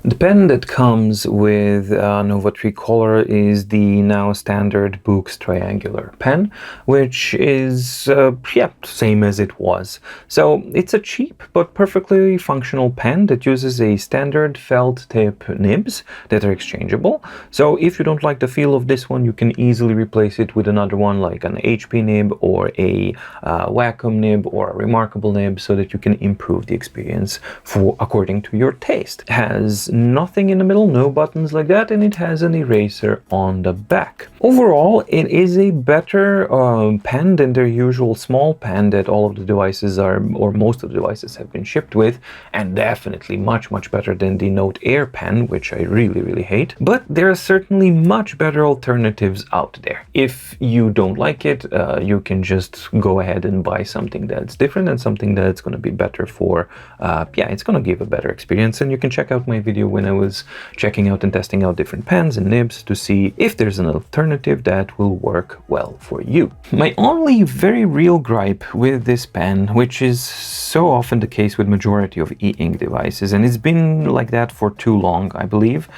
The pen that comes with Nova Tricolor is the now standard Boox triangular pen, which is, same as it was. So it's a cheap but perfectly functional pen that uses a standard felt tip nibs that are exchangeable. So if you don't like the feel of this one, you can easily replace it with another one like an HP nib or a Wacom nib or a Remarkable nib, so that you can improve the experience according to your taste. It has nothing in the middle, no buttons like that, and it has an eraser on the back. Overall, it is a better pen than their usual small pen that all of the devices are, or most of the devices have been shipped with, and definitely much better than the Note Air pen, which I really hate. But there are certainly much better alternatives out there. If you don't like it, you can just go ahead and buy something that's different and something that's going to be better for, it's going to give a better experience. And you can check out my video when I was checking out and testing out different pens and nibs to see if there's an alternative that will work well for you. My only very real gripe with this pen, which is so often the case with majority of e-ink devices, and it's been like that for too long, I believe,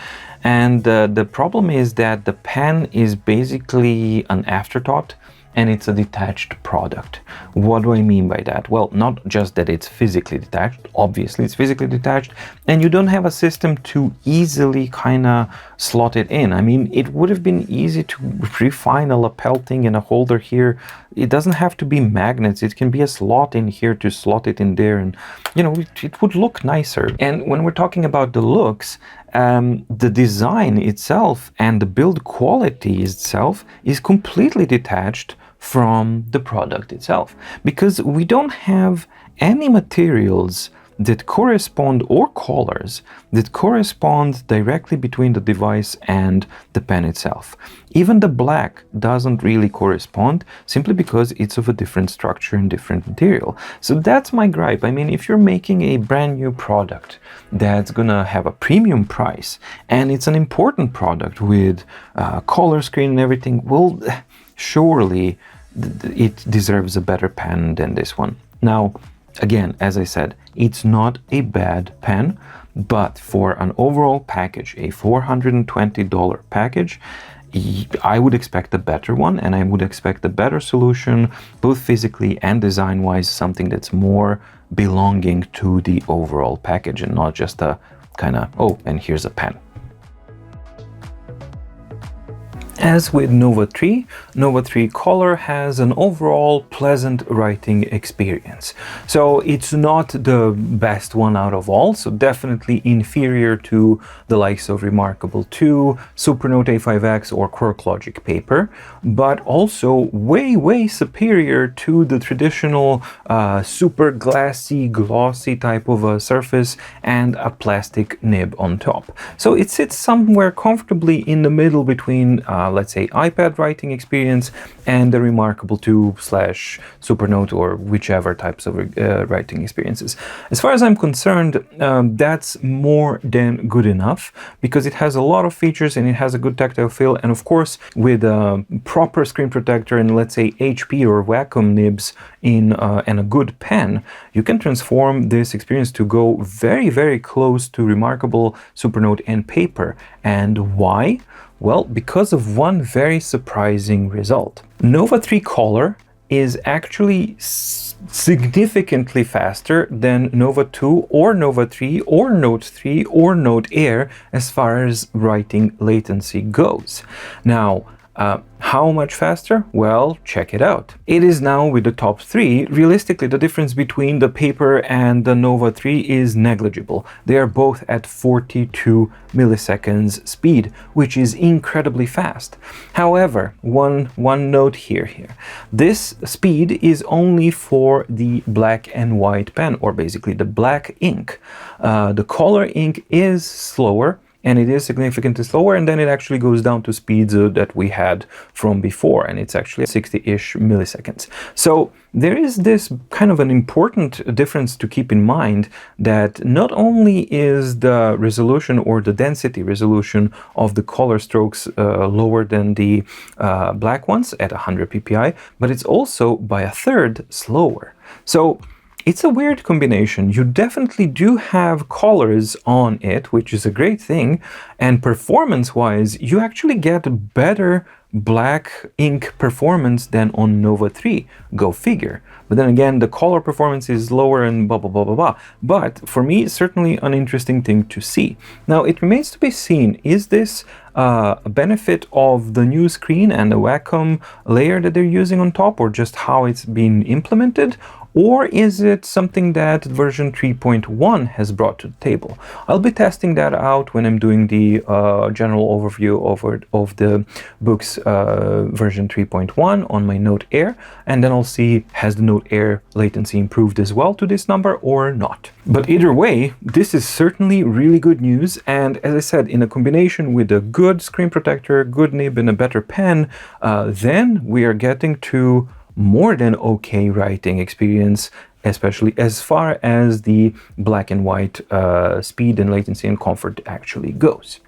and the problem is that the pen is basically an afterthought, and it's a detached product. What do I mean by that? Well, not just that it's physically detached, obviously it's physically detached, and you don't have a system to easily kind of slot it in. I mean, it would have been easy to refine a lapel thing and a holder here. It doesn't have to be magnets. It can be a slot in here to slot it in there, and it would look nicer. And when we're talking about the looks, the design itself and the build quality itself is completely detached from the product itself, because we don't have any materials that correspond, or colors that correspond directly between the device and the pen itself. Even the black doesn't really correspond, simply because it's of a different structure and different material. So that's my gripe. I mean, if you're making a brand new product that's gonna have a premium price, and it's an important product with color screen and everything, well, surely it deserves a better pen than this one. Now, again, as I said, it's not a bad pen, but for an overall package, a $420 package, I would expect a better one, and I would expect a better solution, both physically and design-wise, something that's more belonging to the overall package and not just a kind of, oh, and here's a pen. As with Nova Tricolor has an overall pleasant writing experience. So it's not the best one out of all, so definitely inferior to the likes of Remarkable 2, Supernote A5X or QuirkLogic paper, but also way superior to the traditional super glossy type of a surface and a plastic nib on top. So it sits somewhere comfortably in the middle between let's say iPad writing experience and the Remarkable 2 / Supernote or whichever types of writing experiences. As far as I'm concerned, that's more than good enough, because it has a lot of features and it has a good tactile feel, and of course with a proper screen protector and let's say HP or Wacom nibs and a good pen, you can transform this experience to go very close to Remarkable, Supernote and paper. And why? Well, because of one very surprising result. Nova Tricolor is actually significantly faster than Nova 2 or Nova 3 or Note 3 or Note Air as far as writing latency goes. Now, how much faster? Well, check it out. It is now with the top 3. Realistically, the difference between the paper and the Nova 3 is negligible. They are both at 42 milliseconds speed, which is incredibly fast. However, one note here. This speed is only for the black and white pen, or basically the black ink. The color ink is slower, and it is significantly slower, and then it actually goes down to speeds that we had from before, and it's actually 60-ish milliseconds. So there is this kind of an important difference to keep in mind, that not only is the resolution or the density resolution of the color strokes lower than the black ones at 100 ppi, but it's also by a third slower. So it's a weird combination. You definitely do have colors on it, which is a great thing, and performance-wise, you actually get better black ink performance than on Nova 3. Go figure. But then again, the color performance is lower and blah, blah, blah, blah, blah. But for me, it's certainly an interesting thing to see. Now, it remains to be seen, is this a benefit of the new screen and the Wacom layer that they're using on top, or just how it's been implemented? Or is it something that version 3.1 has brought to the table? I'll be testing that out when I'm doing the general overview of the Boox version 3.1 on my Note Air, and then I'll see, has the Note Air latency improved as well to this number or not. But either way, this is certainly really good news, and as I said, in a combination with a good screen protector, good nib, and a better pen, then we are getting to more than okay writing experience, especially as far as the black and white speed and latency and comfort actually goes.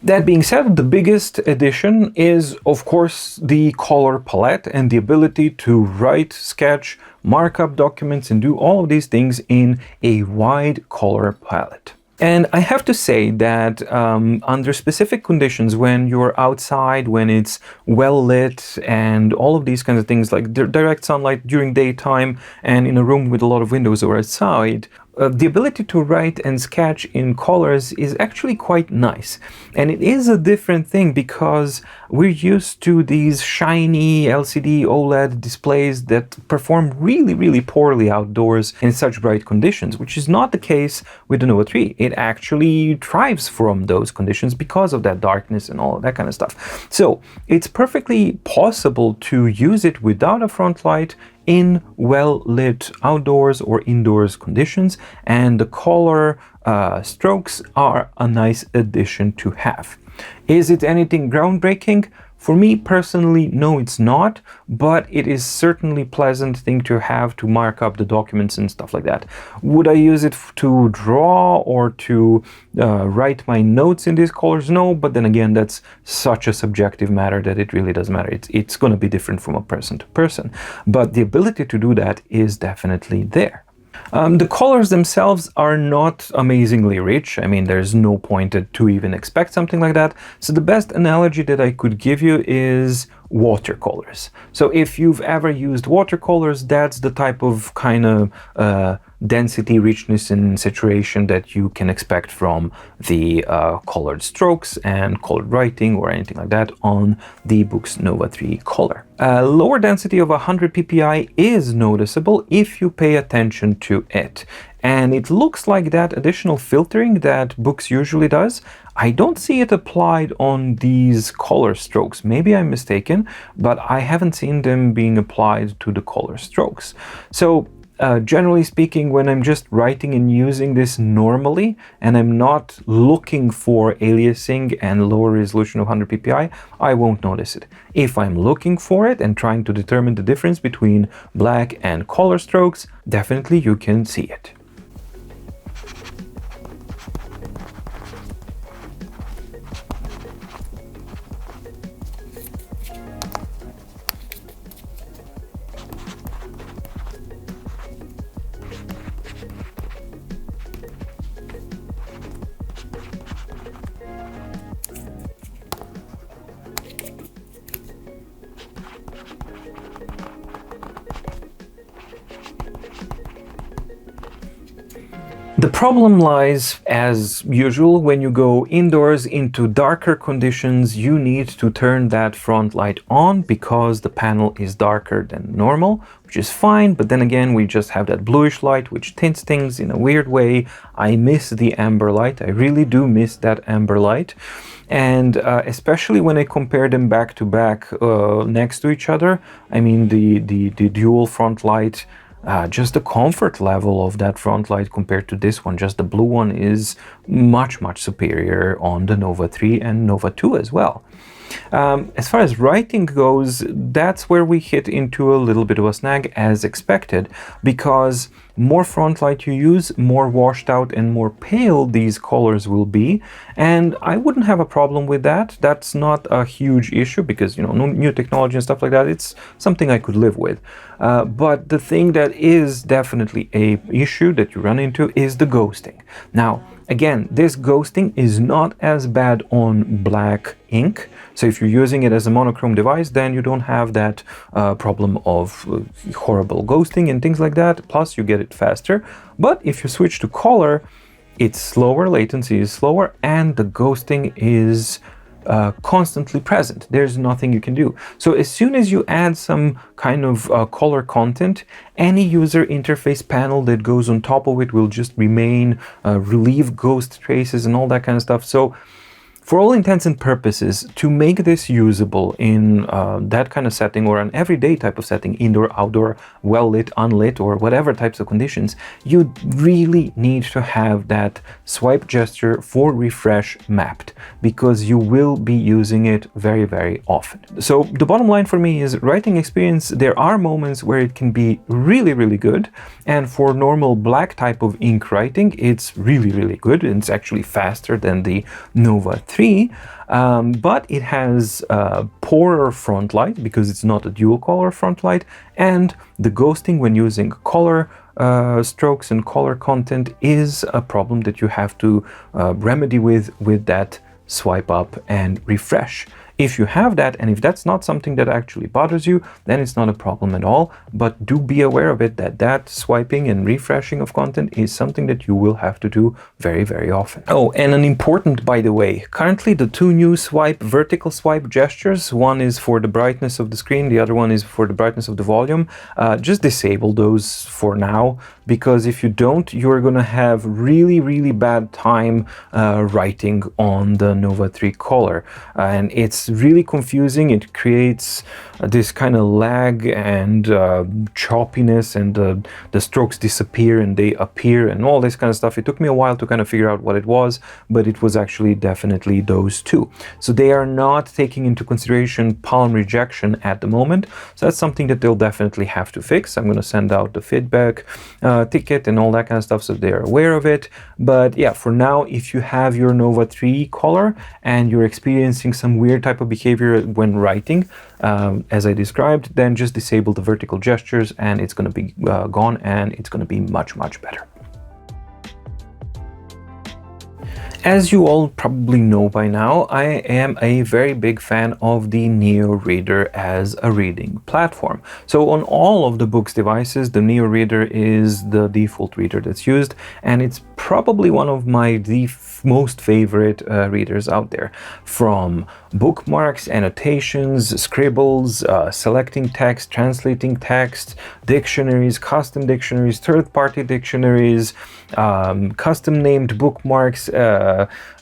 That being said, the biggest addition is, of course, the color palette and the ability to write, sketch, mark up documents, and do all of these things in a wide color palette. And I have to say that under specific conditions, when you're outside, when it's well lit and all of these kinds of things, like direct sunlight during daytime and in a room with a lot of windows or outside, the ability to write and sketch in colors is actually quite nice. And it is a different thing because we're used to these shiny LCD OLED displays that perform really, really poorly outdoors in such bright conditions, which is not the case with the Nova 3. It actually thrives from those conditions because of that darkness and all of that kind of stuff. So it's perfectly possible to use it without a front light in well-lit outdoors or indoors conditions, and the color strokes are a nice addition to have. Is it anything groundbreaking? For me personally, no, it's not, but it is certainly a pleasant thing to have to mark up the documents and stuff like that. Would I use it to draw or to write my notes in these colors? No, but then again, that's such a subjective matter that it really doesn't matter. It's going to be different from a person to person, but the ability to do that is definitely there. The colors themselves are not amazingly rich. I mean, there's no point to even expect something like that. So the best analogy that I could give you is watercolors. So if you've ever used watercolors, that's the type of kind of density, richness, and saturation that you can expect from the colored strokes and colored writing or anything like that on the Boox Nova 3 color. Lower density of 100 ppi is noticeable if you pay attention to it. And it looks like that additional filtering that Boox usually does, I don't see it applied on these color strokes. Maybe I'm mistaken, but I haven't seen them being applied to the color strokes. So generally speaking, when I'm just writing and using this normally, and I'm not looking for aliasing and lower resolution of 100 ppi, I won't notice it. If I'm looking for it and trying to determine the difference between black and color strokes, definitely you can see it. The problem lies, as usual, when you go indoors into darker conditions. You need to turn that front light on because the panel is darker than normal, which is fine, but then again, we just have that bluish light which tints things in a weird way. I miss the amber light. I really do miss that amber light. And especially when I compare them back to back next to each other, I mean the dual front light, just the comfort level of that front light compared to this one, just the blue one, is much, much superior on the Nova 3 and Nova 2 as well. As far as writing goes, that's where we hit into a little bit of a snag, as expected, because more front light you use, more washed out and more pale these colors will be, and I wouldn't have a problem with that. That's not a huge issue because, you know, new technology and stuff like that, it's something I could live with. But the thing that is definitely a issue that you run into is the ghosting. Now, again, this ghosting is not as bad on black ink. So if you're using it as a monochrome device, then you don't have that problem of horrible ghosting and things like that. Plus, you get it faster. But if you switch to color, it's slower, latency is slower, and the ghosting is constantly present. There's nothing you can do. So as soon as you add some kind of color content, any user interface panel that goes on top of it will just remain, relieve ghost traces and all that kind of stuff. So for all intents and purposes, to make this usable in that kind of setting or an everyday type of setting, indoor, outdoor, well-lit, unlit, or whatever types of conditions, you really need to have that swipe gesture for refresh mapped, because you will be using it very, very often. So the bottom line for me is writing experience, there are moments where it can be really, really good. And for normal black type of ink writing, it's really, really good. And it's actually faster than the Nova 3, but it has poorer front light because it's not a dual color front light, and the ghosting when using color strokes and color content is a problem that you have to remedy with that swipe up and refresh. If you have that, and if that's not something that actually bothers you, then it's not a problem at all. But do be aware of it, that swiping and refreshing of content is something that you will have to do very, very often. Oh, and an important, by the way, currently the two new vertical swipe gestures, one is for the brightness of the screen, the other one is for the brightness of the volume. Just disable those for now, because if you don't, you're going to have really, really bad time writing on the Nova 3 color. And it's really confusing. It creates this kind of lag and choppiness, and the strokes disappear and they appear and all this kind of stuff. It took me a while to kind of figure out what it was, but it was actually definitely those two. So they are not taking into consideration palm rejection at the moment. So that's something that they'll definitely have to fix. I'm going to send out the feedback ticket and all that kind of stuff so they're aware of it. But yeah, for now, if you have your Nova 3 color and you're experiencing some weird type of behavior when writing, as I described, then just disable the vertical gestures and it's going to be gone, and it's going to be much, much better. As you all probably know by now, I am a very big fan of the Neo Reader as a reading platform. So on all of the Boox devices, the Neo Reader is the default reader that's used, and it's probably one of my most favorite readers out there. From bookmarks, annotations, scribbles, selecting text, translating text, dictionaries, custom dictionaries, third-party dictionaries, custom named bookmarks,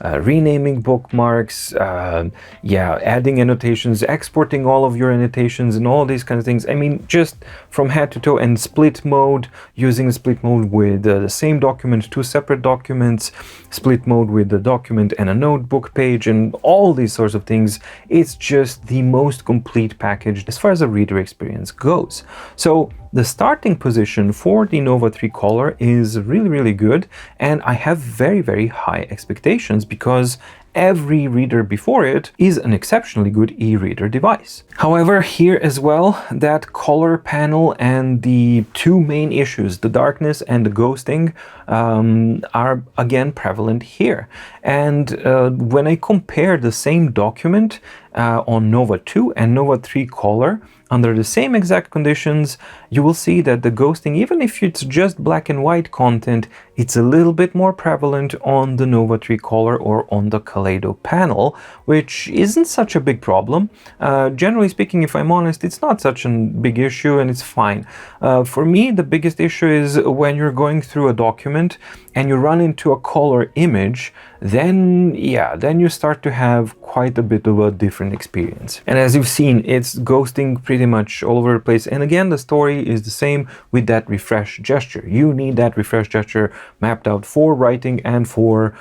renaming bookmarks, adding annotations, exporting all of your annotations and all these kinds of things. I mean, just from head to toe. And split mode, using split mode with the same document, two separate documents, split mode with the document and a notebook page, and all these sorts of things. It's just the most complete package as far as a reader experience goes. So the starting position for the Nova 3 color is really, really good, and I have very, very high expectations because every reader before it is an exceptionally good e-reader device. However, here as well, that color panel and the two main issues, the darkness and the ghosting, are again prevalent here. And when I compare the same document on Nova 2 and Nova 3 color, under the same exact conditions, you will see that the ghosting, even if it's just black and white content, it's a little bit more prevalent on the Nova 3 color or on the Kaleido panel, which isn't such a big problem. Generally speaking, if I'm honest, it's not such a big issue and it's fine. For me, the biggest issue is when you're going through a document and you run into a color image, then you start to have quite a bit of a different experience. And as you've seen, it's ghosting pretty much all over the place. And again, the story is the same with that refresh gesture. You need that refresh gesture mapped out for writing and for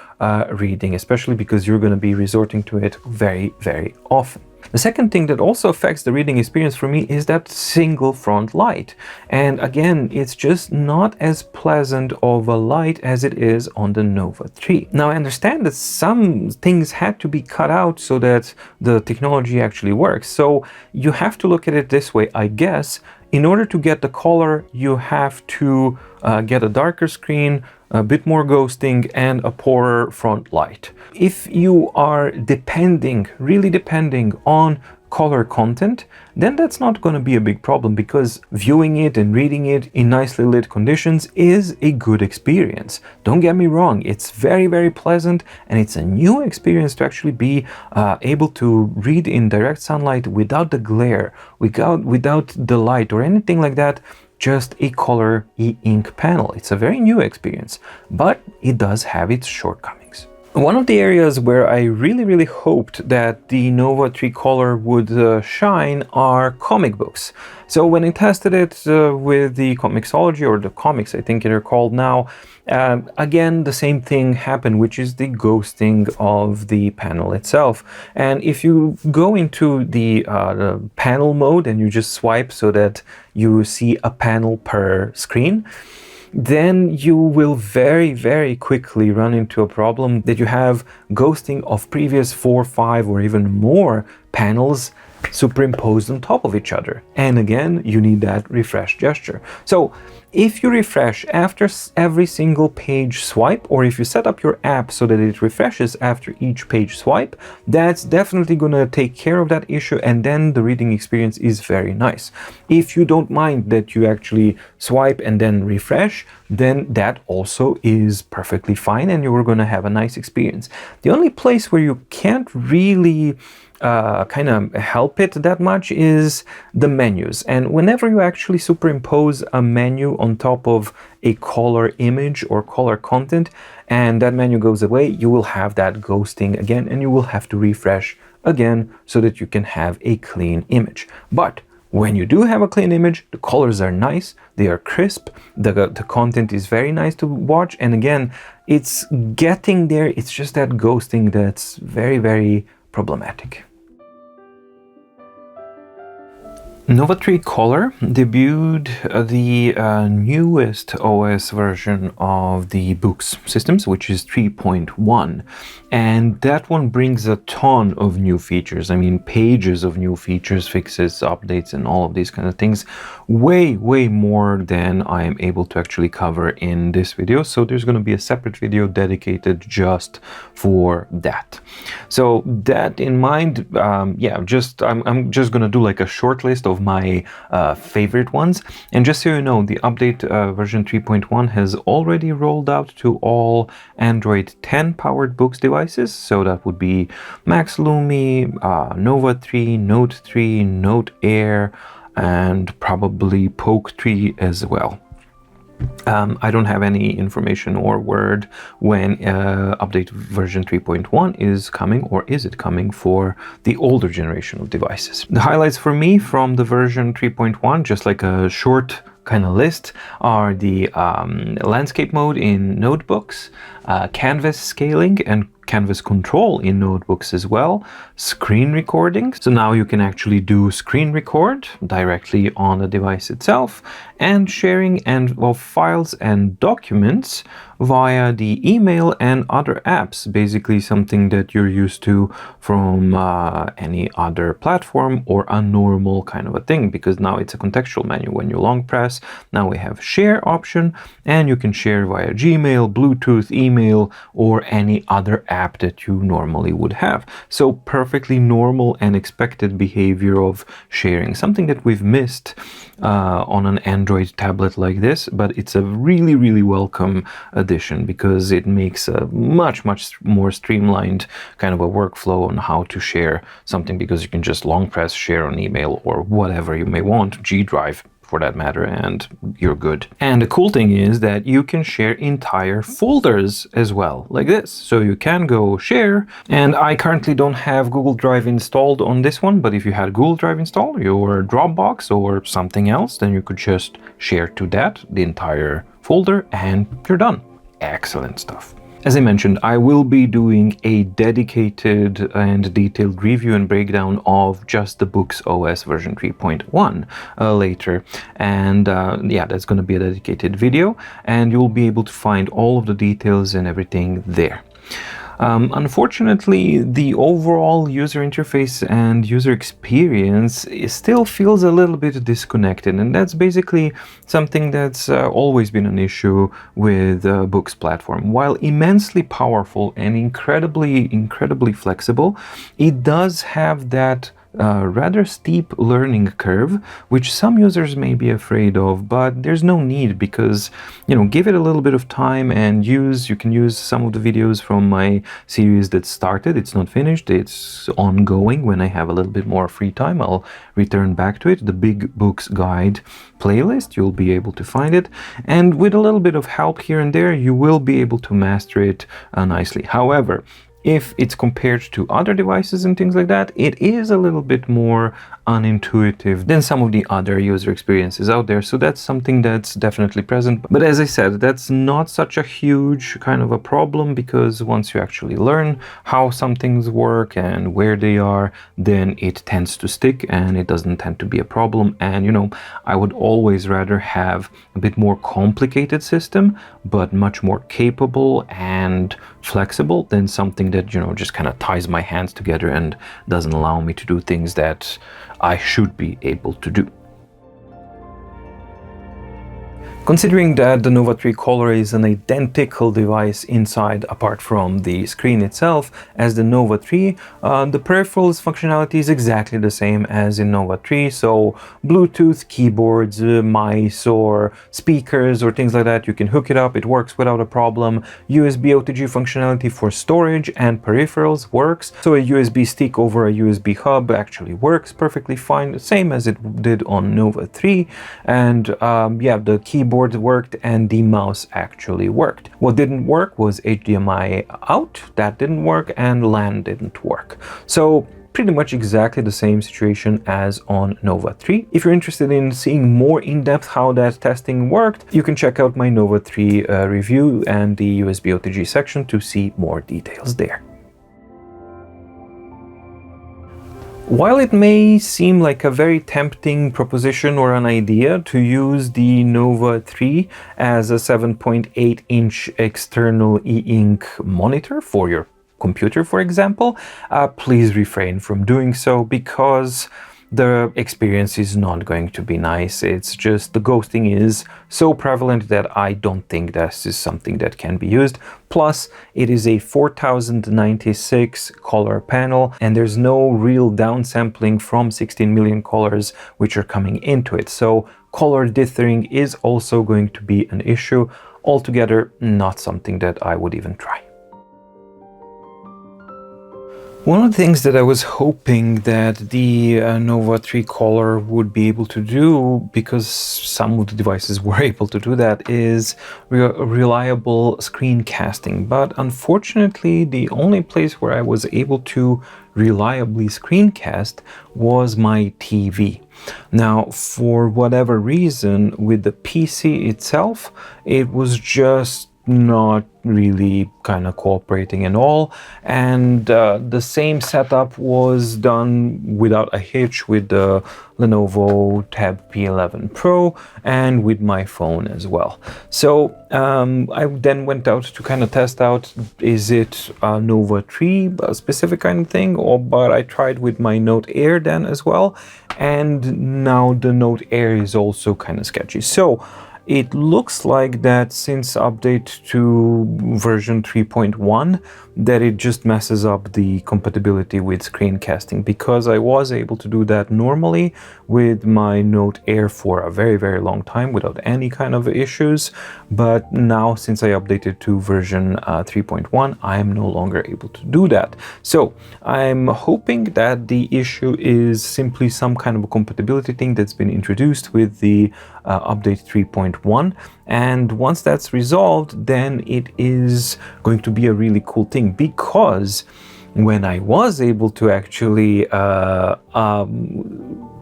reading, especially because you're going to be resorting to it very, very often. The second thing that also affects the reading experience for me is that single front light. And again, it's just not as pleasant of a light as it is on the Nova 3. Now, I understand that some things had to be cut out so that the technology actually works. So you have to look at it this way, I guess. In order to get the color, you have to get a darker screen, a bit more ghosting, and a poorer front light. If you are really depending on color content, then that's not going to be a big problem, because viewing it and reading it in nicely lit conditions is a good experience. Don't get me wrong, it's very, very pleasant, and it's a new experience to actually be able to read in direct sunlight without the glare, without the light or anything like that. Just a color e-ink panel. It's a very new experience, but it does have its shortcomings. One of the areas where I really hoped that the Nova 3 Color would shine are comic books. So when I tested it with the Comixology, or the comics I think they're called now, again the same thing happened, which is the ghosting of the panel itself. And if you go into the panel mode and you just swipe so that you see a panel per screen, then you will very quickly run into a problem that you have ghosting of previous 4, 5, or even more panels superimposed on top of each other. And again, you need that refresh gesture. So if you refresh after every single page swipe, or if you set up your app so that it refreshes after each page swipe, that's definitely going to take care of that issue, and then the reading experience is very nice. If you don't mind that you actually swipe and then refresh, then that also is perfectly fine, and you're going to have a nice experience. The only place where you can't really kind of help it that much is the menus. And whenever you actually superimpose a menu on top of a color image or color content, and that menu goes away, you will have that ghosting again, and you will have to refresh again so that you can have a clean image. But when you do have a clean image, the colors are nice, they are crisp, the content is very nice to watch, and again, it's getting there. It's just that ghosting that's very problematic. Nova 3 Color debuted the newest OS version of the Boox systems, which is 3.1, and that one brings a ton of new features. I mean, pages of new features, fixes, updates, and all of these kind of things. Way more than I am able to actually cover in this video. So there's going to be a separate video dedicated just for that. So that in mind, I'm just going to do like a short list of my favorite ones. And just so you know, the update version 3.1 has already rolled out to all Android 10 powered Boox devices. So that would be Max Lumi, Nova 3, Note 3, Note Air, and probably Poke 3 as well. I don't have any information or word when update version 3.1 is coming, or is it coming for the older generation of devices. The highlights for me from the version 3.1, just like a short kind of list, are the landscape mode in notebooks, canvas scaling and canvas control in notebooks as well, screen recording. So now you can actually do screen record directly on the device itself, and sharing of files and documents via the email and other apps, basically something that you're used to from any other platform or a normal kind of a thing, because now it's a contextual menu. When you long press, now we have share option, and you can share via Gmail, Bluetooth, email, or any other app that you normally would have. So perfectly normal and expected behavior of sharing, something that we've missed on an Android tablet like this, but it's a really welcome addition, because it makes a much more streamlined kind of a workflow on how to share something, because you can just long press share on email or whatever you may want, G Drive for that matter, and you're good. And the cool thing is that you can share entire folders as well, like this. So you can go share, and I currently don't have Google Drive installed on this one, but if you had Google Drive installed, your Dropbox or something else, then you could just share to that, the entire folder, and you're done. Excellent stuff. As I mentioned, I will be doing a dedicated and detailed review and breakdown of just the Boox OS version 3.1 later, and yeah, that's going to be a dedicated video, and you'll be able to find all of the details and everything there. Unfortunately, the overall user interface and user experience still feels a little bit disconnected, and that's basically something that's always been an issue with Boox platform. While immensely powerful and incredibly flexible, it does have that rather steep learning curve, which some users may be afraid of, but there's no need, because, you know, give it a little bit of time and you can use some of the videos from my series that started. It's not finished, it's ongoing. When I have a little bit more free time, I'll return back to it. The Big Boox Guide playlist, you'll be able to find it, and with a little bit of help here and there, you will be able to master it nicely. However, if it's compared to other devices and things like that, it is a little bit more unintuitive than some of the other user experiences out there. So that's something that's definitely present. But as I said, that's not such a huge kind of a problem, because once you actually learn how some things work and where they are, then it tends to stick and it doesn't tend to be a problem. And, you know, I would always rather have a bit more complicated system, but much more capable and flexible, than something that, you know, just kind of ties my hands together and doesn't allow me to do things that I should be able to do. Considering that the Nova 3 Color is an identical device inside, apart from the screen itself, as the Nova 3, the peripherals functionality is exactly the same as in Nova 3, so Bluetooth, keyboards, mice or speakers or things like that, you can hook it up, it works without a problem. USB OTG functionality for storage and peripherals works, so a USB stick over a USB hub actually works perfectly fine, same as it did on Nova 3, and yeah, the keyboard worked and the mouse actually worked. What didn't work was HDMI out, that didn't work, and LAN didn't work. So pretty much exactly the same situation as on Nova 3. If you're interested in seeing more in depth how that testing worked, you can check out my Nova 3 review and the USB OTG section to see more details there. While it may seem like a very tempting proposition or an idea to use the Nova 3 as a 7.8-inch external e-ink monitor for your computer, for example, please refrain from doing so, because the experience is not going to be nice. It's just the ghosting is so prevalent that I don't think this is something that can be used. Plus, it is a 4096 color panel, and there's no real downsampling from 16 million colors which are coming into it. So color dithering is also going to be an issue. Altogether, not something that I would even try. One of the things that I was hoping that the Nova 3 Color would be able to do, because some of the devices were able to do that, is reliable screencasting. But unfortunately, the only place where I was able to reliably screencast was my TV. Now, for whatever reason, with the PC itself, it was just not really kind of cooperating at all, and the same setup was done without a hitch with the Lenovo Tab P11 Pro and with my phone as well. So I then went out to kind of test out, is it a Nova 3 a specific kind of thing, but I tried with my Note Air then as well, and now the Note Air is also kind of sketchy. So it looks like that since update to version 3.1, that it just messes up the compatibility with screencasting, because I was able to do that normally with my Note Air for a very long time without any kind of issues, but now since I updated to version 3.1, I am no longer able to do that. So I'm hoping that the issue is simply some kind of a compatibility thing that's been introduced with the update 3.1, and once that's resolved, then it is going to be a really cool thing, because when I was able to actually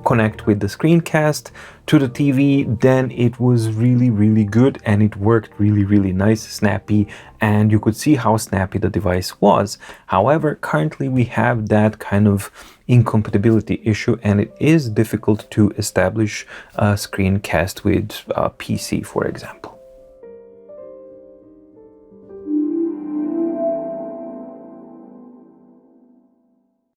connect with the screencast to the TV, then it was really good and it worked really nice, snappy, and you could see how snappy the device was. However, currently we have that kind of incompatibility issue, and it is difficult to establish a screencast with a PC, for example.